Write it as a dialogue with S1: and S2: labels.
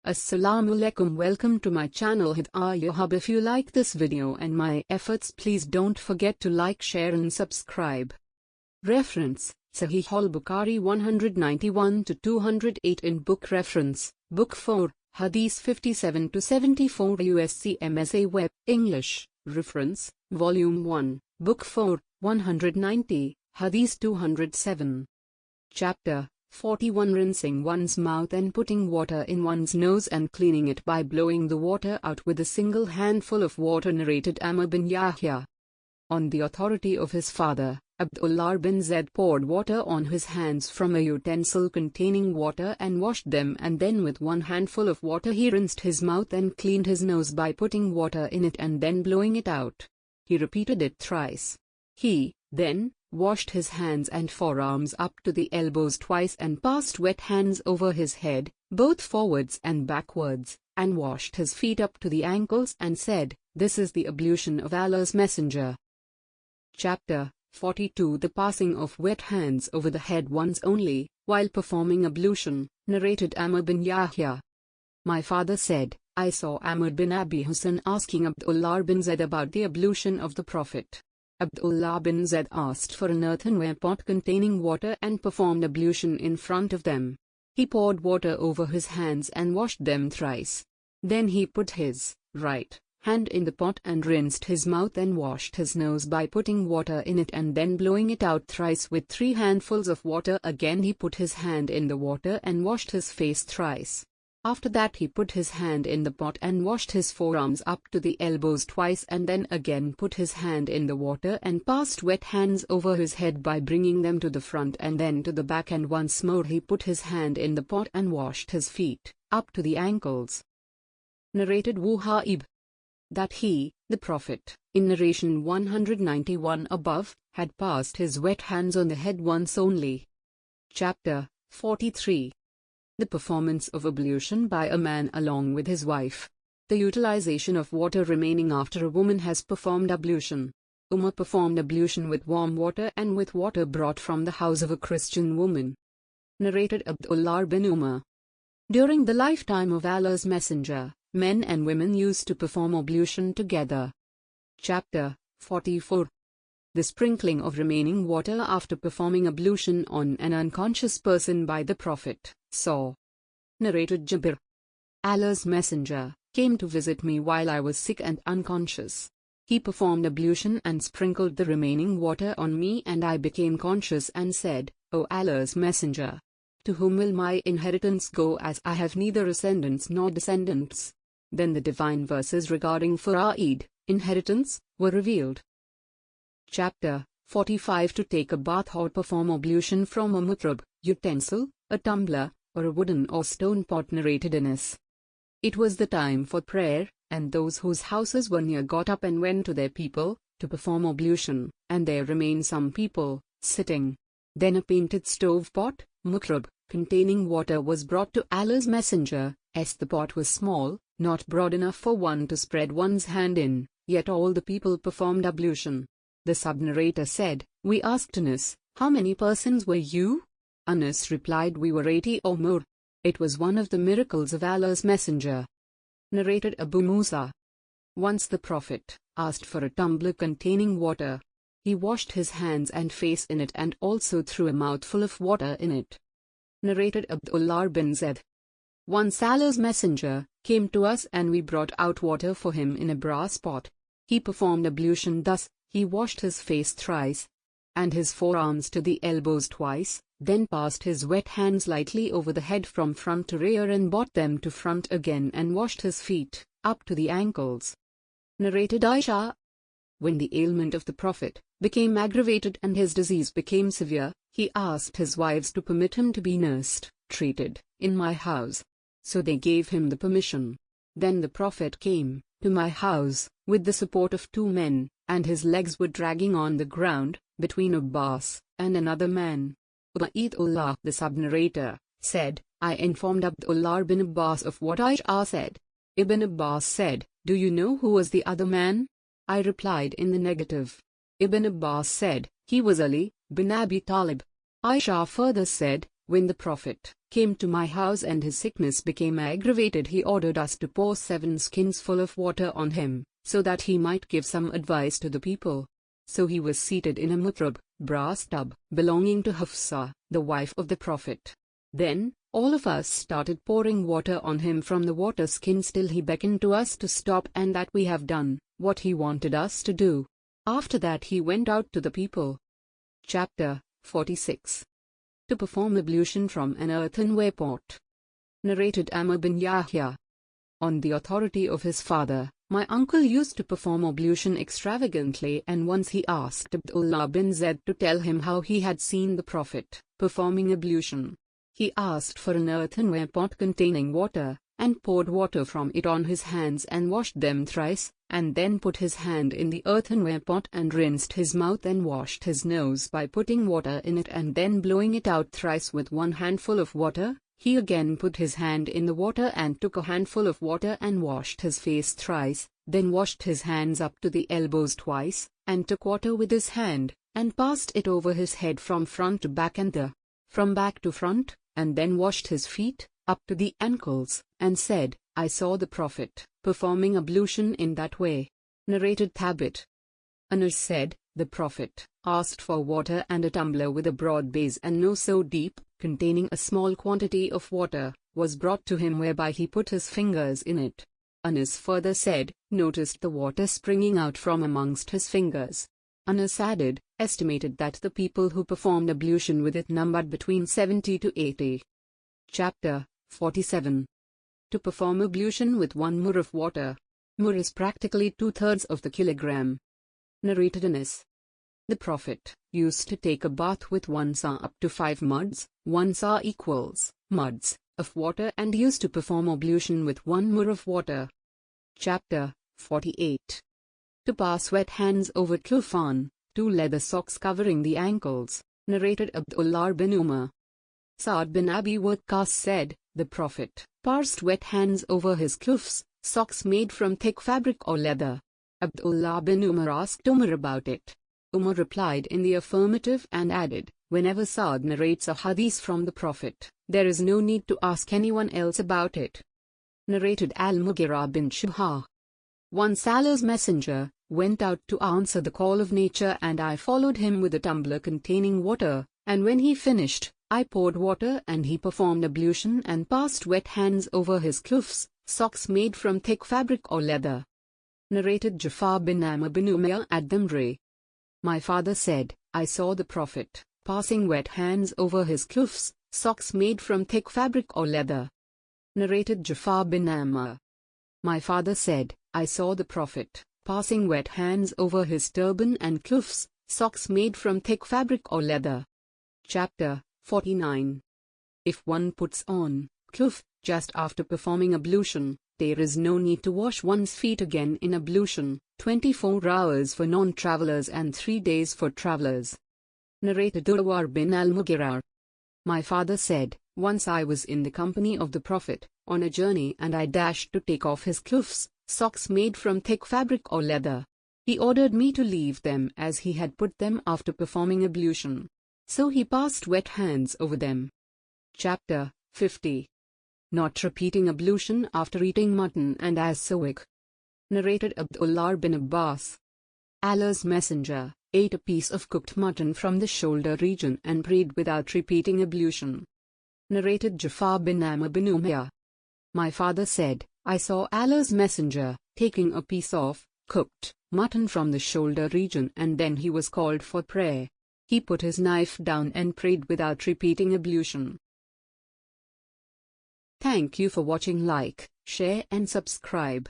S1: Assalamu alaikum, welcome to my channel Hadith. If you like this video and my efforts, please don't forget to like, share and subscribe. Reference: Sahihal-Bukhari 191-208 in book reference, Book 4, Hadith 57-74 USC MSA Web, English, reference, Volume 1, Book 4, 190, Hadith 207. Chapter 41 Rinsing one's mouth and putting water in one's nose and cleaning it by blowing the water out with a single handful of water. Narrated Amr bin Yahya. On the authority of his father, Abdullah bin Zaid poured water on his hands from a utensil containing water and washed them, and then with one handful of water he rinsed his mouth and cleaned his nose by putting water in it and then blowing it out. He repeated it thrice. He, then, washed his hands and forearms up to the elbows twice and passed wet hands over his head, both forwards and backwards, and washed his feet up to the ankles and said, "This is the ablution of Allah's Messenger." Chapter 42 The passing of wet hands over the head once only, while performing ablution. Narrated Amr bin Yahya. My father said, I saw Amr bin Abi Hussein asking Abdullah bin Zaid about the ablution of the Prophet. Abdullah bin Zaid asked for an earthenware pot containing water and performed ablution in front of them. He poured water over his hands and washed them thrice. Then he put his right hand in the pot and rinsed his mouth and washed his nose by putting water in it and then blowing it out thrice with 3 handfuls of water. Again he put his hand in the water and washed his face thrice. After that he put his hand in the pot and washed his forearms up to the elbows twice, and then again put his hand in the water and passed wet hands over his head by bringing them to the front and then to the back, and once more he put his hand in the pot and washed his feet up to the ankles. Narrated Wuhaib. That he, the Prophet, in narration 191 above, had passed his wet hands on the head once only. Chapter 43 The performance of ablution by a man along with his wife. The utilization of water remaining after a woman has performed ablution. Umar performed ablution with warm water and with water brought from the house of a Christian woman. Narrated Abdullah bin Umar. During the lifetime of Allah's Messenger, men and women used to perform ablution together. Chapter 44 The sprinkling of remaining water after performing ablution on an unconscious person by the Prophet. Narrated Jabir. Allah's Messenger came to visit me while I was sick and unconscious. He performed ablution and sprinkled the remaining water on me, and I became conscious and said, O Allah's Messenger, to whom will my inheritance go, as I have neither ascendants nor descendants? Then the divine verses regarding Fara'id, inheritance, were revealed. Chapter 45 To take a bath or perform ablution from a mutrab, utensil, a tumbler, or a wooden or stone pot. Narrated Anas. It was the time for prayer, and those whose houses were near got up and went to their people, to perform ablution, and there remained some people, sitting. Then a painted stove pot, mutrab, containing water was brought to Allah's Messenger, as the pot was small, not broad enough for one to spread one's hand in, yet all the people performed ablution. The sub-narrator said, We asked Anas, how many persons were you? Anas replied, we were 80 or more. It was one of the miracles of Allah's Messenger. Narrated Abu Musa. Once the Prophet asked for a tumbler containing water. He washed his hands and face in it and also threw a mouthful of water in it. Narrated Abdullah bin Zaid. Once Allah's Messenger came to us and we brought out water for him in a brass pot. He performed ablution thus. He washed his face thrice, and his forearms to the elbows twice, then passed his wet hands lightly over the head from front to rear and brought them to front again and washed his feet up to the ankles. Narrated Aisha. When the ailment of the Prophet became aggravated and his disease became severe, he asked his wives to permit him to be nursed, treated, in my house. So they gave him the permission. Then the Prophet came to my house with the support of 2 men, and his legs were dragging on the ground, between Abbas and another man. Ubaidullah, the sub-narrator, said, I informed Abdullah bin Abbas of what Aisha said. Ibn Abbas said, Do you know who was the other man? I replied in the negative. Ibn Abbas said, He was Ali bin Abi Talib. Aisha further said, when the Prophet came to my house and his sickness became aggravated, he ordered us to pour 7 skins full of water on him, so that he might give some advice to the people. So he was seated in a mutrab, brass tub, belonging to Hafsa, the wife of the Prophet. Then, all of us started pouring water on him from the water skins till he beckoned to us to stop, and that we have done what he wanted us to do. After that he went out to the people. Chapter 46. To perform ablution from an earthenware pot. Narrated Amr bin Yahya. On the authority of his father, my uncle used to perform ablution extravagantly, and once he asked Abdullah bin Zaid to tell him how he had seen the Prophet performing ablution. He asked for an earthenware pot containing water, and poured water from it on his hands and washed them thrice, and then put his hand in the earthenware pot and rinsed his mouth and washed his nose by putting water in it and then blowing it out thrice with 1 handful of water. He again put his hand in the water and took a handful of water and washed his face thrice, then washed his hands up to the elbows twice, and took water with his hand, and passed it over his head from front to back and from back to front, and then washed his feet, up to the ankles, and said, I saw the Prophet performing ablution in that way. Narrated Thabit. Anas said, the Prophet asked for water and a tumbler with a broad base and no so deep, containing a small quantity of water, was brought to him, whereby he put his fingers in it. Anas further said, noticed the water springing out from amongst his fingers. Anas added, estimated that the people who performed ablution with it numbered between 70 to 80. Chapter 47. To perform ablution with 1 mur of water. Mur is practically 2/3 of the kilogram. Narrated Anas. The Prophet used to take a bath with 1 sa up to 5 muds, 1 sa equals muds, of water, and used to perform ablution with 1 mur of water. Chapter 48. To pass wet hands over klufan, 2 leather socks covering the ankles. Narrated Abdullah bin Umar. Sa'd bin Abi Waqqas said, the Prophet passed wet hands over his klufs, socks made from thick fabric or leather. Abdullah bin Umar asked Umar about it. Umar replied in the affirmative and added, whenever Sa'd narrates a hadith from the Prophet, there is no need to ask anyone else about it. Narrated Al-Mughira bin Shubha. Once Allah's messenger went out to answer the call of nature, and I followed him with a tumbler containing water, and when he finished, I poured water and he performed ablution and passed wet hands over his klufs, socks made from thick fabric or leather. Narrated Jafar bin Amr bin Umayyah ad-Damri. My father said, I saw the Prophet passing wet hands over his klufs, socks made from thick fabric or leather. Narrated Jafar bin Amr. My father said, I saw the Prophet passing wet hands over his turban and klufs, socks made from thick fabric or leather. Chapter 49. If one puts on kluf just after performing ablution, there is no need to wash one's feet again in ablution, 24 hours for non-travelers and 3 days for travelers. Narrated Urwa bin al-Mughira. My father said, once I was in the company of the Prophet, on a journey, and I dashed to take off his klufs, socks made from thick fabric or leather. He ordered me to leave them as he had put them after performing ablution. So he passed wet hands over them. Chapter 50. Not repeating ablution after eating mutton and as sawik. Narrated Abdullah bin Abbas. Allah's messenger ate a piece of cooked mutton from the shoulder region and prayed without repeating ablution. Narrated Jafar bin Amr bin Umayyah. My father said, I saw Allah's messenger taking a piece of cooked mutton from the shoulder region, and then he was called for prayer. He put his knife down and prayed without repeating ablution. Thank you for watching. Like, share and subscribe.